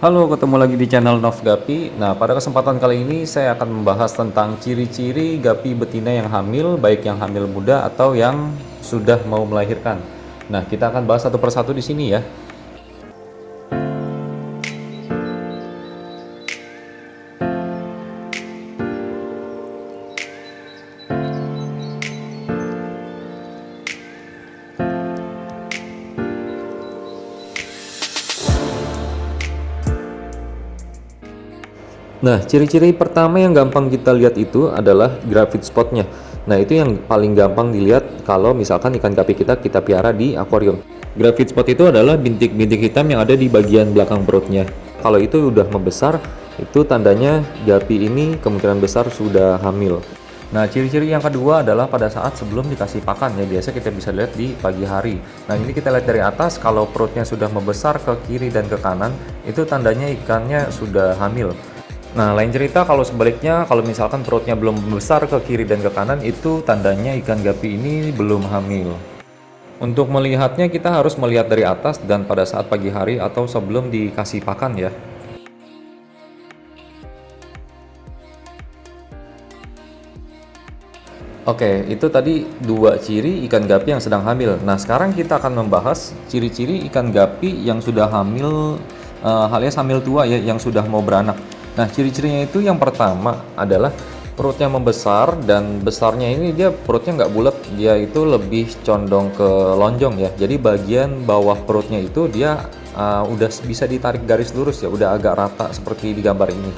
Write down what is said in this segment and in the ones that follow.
Halo, ketemu lagi di channel Nov Gapi. Nah, pada kesempatan kali ini saya akan membahas tentang ciri-ciri gapi betina yang hamil, baik yang hamil muda atau yang sudah mau melahirkan. Nah, kita akan bahas satu persatu di sini ya. Nah, ciri-ciri pertama yang gampang kita lihat itu adalah gravid spotnya. Nah, itu yang paling gampang dilihat kalau misalkan ikan gapi kita piara di akuarium. Gravid spot itu adalah bintik-bintik hitam yang ada di bagian belakang perutnya. Kalau itu udah membesar, itu tandanya gapi ini kemungkinan besar sudah hamil. Nah, ciri-ciri yang kedua adalah pada saat sebelum dikasih pakan ya, biasa kita bisa lihat di pagi hari. Nah, ini kita lihat dari atas, kalau perutnya sudah membesar ke kiri dan ke kanan, itu tandanya ikannya sudah hamil. Nah, lain cerita kalau sebaliknya, kalau misalkan perutnya belum besar ke kiri dan ke kanan, itu tandanya ikan gapi ini belum hamil. Untuk melihatnya kita harus melihat dari atas dan pada saat pagi hari atau sebelum dikasih pakan ya. Oke, itu tadi dua ciri ikan gapi yang sedang hamil. Nah, sekarang kita akan membahas ciri-ciri ikan gapi yang sudah hamil, alias hamil tua ya, yang sudah mau beranak. Nah, ciri-cirinya itu yang pertama adalah perutnya membesar, dan besarnya ini dia perutnya nggak bulat, dia itu lebih condong ke lonjong ya. Jadi bagian bawah perutnya itu dia udah bisa ditarik garis lurus ya, udah agak rata seperti di gambar ini.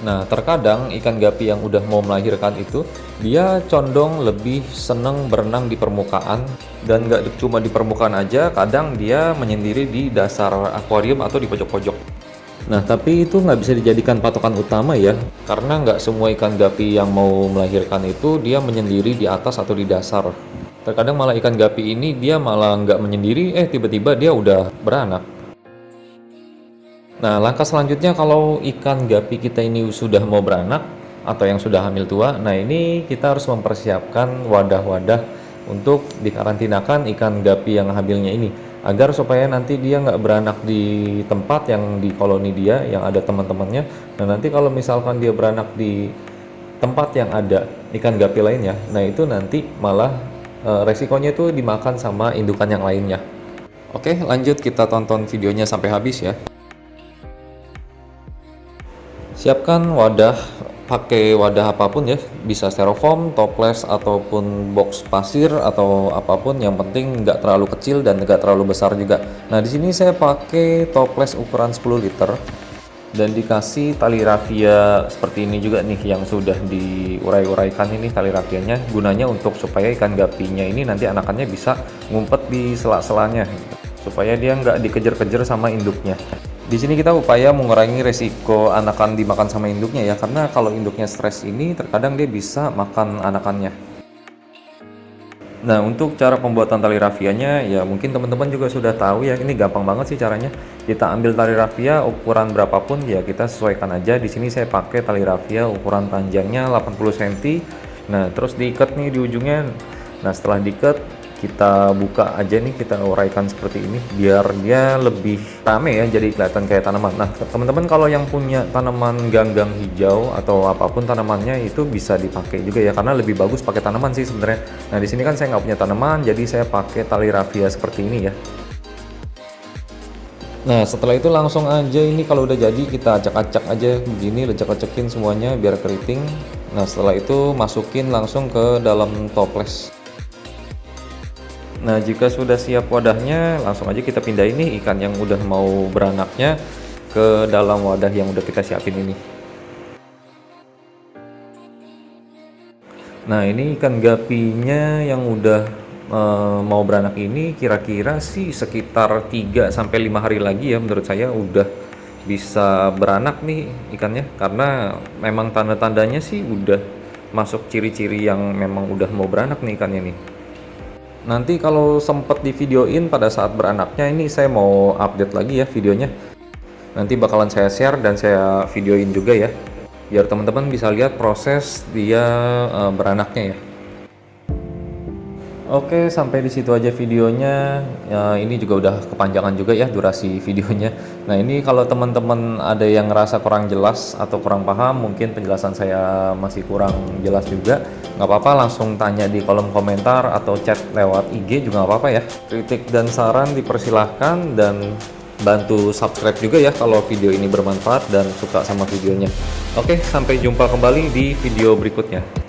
Nah, terkadang ikan gapi yang udah mau melahirkan itu, dia condong lebih seneng berenang di permukaan, dan nggak cuma di permukaan aja, kadang dia menyendiri di dasar akuarium atau di pojok-pojok. Nah, tapi itu nggak bisa dijadikan patokan utama ya, karena nggak semua ikan gapi yang mau melahirkan itu dia menyendiri di atas atau di dasar. Terkadang malah ikan gapi ini dia malah nggak menyendiri, tiba-tiba dia udah beranak. Nah, langkah selanjutnya kalau ikan gapi kita ini sudah mau beranak atau yang sudah hamil tua, nah ini kita harus mempersiapkan wadah-wadah untuk dikarantinakan ikan gapi yang hamilnya ini, agar supaya nanti dia nggak beranak di tempat yang di koloni dia yang ada teman-temannya. Nah, nanti kalau misalkan dia beranak di tempat yang ada ikan gapi lainnya, nah itu nanti malah resikonya itu dimakan sama indukan yang lainnya. Oke, lanjut kita tonton videonya sampai habis ya. Siapkan wadah, pakai wadah apapun ya, bisa styrofoam, toples ataupun box pasir atau apapun, yang penting nggak terlalu kecil dan nggak terlalu besar juga. Nah, di sini saya pakai toples ukuran 10 liter dan dikasih tali rafia seperti ini juga nih, yang sudah diurai-uraikan ini tali rafianya, gunanya untuk supaya ikan gapinya ini nanti anakannya bisa ngumpet di sela-selanya supaya dia nggak dikejar-kejar sama induknya. Di sini kita upaya mengurangi resiko anakan dimakan sama induknya ya, karena kalau induknya stres ini terkadang dia bisa makan anakannya. Nah, untuk cara pembuatan tali rafianya ya mungkin teman-teman juga sudah tahu ya, ini gampang banget sih caranya. Kita ambil tali rafia ukuran berapapun ya, kita sesuaikan aja. Di sini saya pakai tali rafia ukuran panjangnya 80 cm. Nah, terus diikat nih di ujungnya. Nah, setelah diikat kita buka aja nih, kita uraikan seperti ini biar dia lebih rame ya, jadi kelihatan kayak tanaman. Nah, teman-teman kalau yang punya tanaman ganggang hijau atau apapun tanamannya itu bisa dipakai juga ya, karena lebih bagus pakai tanaman sih sebenarnya. Nah, di sini kan saya nggak punya tanaman, jadi saya pakai tali rafia seperti ini ya. Nah, setelah itu langsung aja ini kalau udah jadi kita acak-acak aja begini, lecek-lecekin semuanya biar keriting. Nah, setelah itu masukin langsung ke dalam toples. Nah, jika sudah siap wadahnya, langsung aja kita pindah ini ikan yang udah mau beranaknya ke dalam wadah yang udah kita siapin ini. Nah, ini ikan gapinya yang udah mau beranak ini kira-kira sih sekitar 3 sampai 5 hari lagi ya, menurut saya udah bisa beranak nih ikannya, karena memang tanda-tandanya sih udah masuk ciri-ciri yang memang udah mau beranak nih ikannya nih. Nanti kalau sempat di videoin pada saat beranaknya, ini saya mau update lagi ya videonya. Nanti bakalan saya share dan saya videoin juga ya, biar teman-teman bisa lihat proses dia beranaknya ya. Oke, sampai di situ aja videonya. Ya, ini juga udah kepanjangan juga ya durasi videonya. Nah, ini kalau teman-teman ada yang ngerasa kurang jelas atau kurang paham, mungkin penjelasan saya masih kurang jelas juga, nggak apa-apa, langsung tanya di kolom komentar atau chat lewat IG juga nggak apa-apa ya. Kritik dan saran dipersilahkan, dan bantu subscribe juga ya kalau video ini bermanfaat dan suka sama videonya. Oke, sampai jumpa kembali di video berikutnya.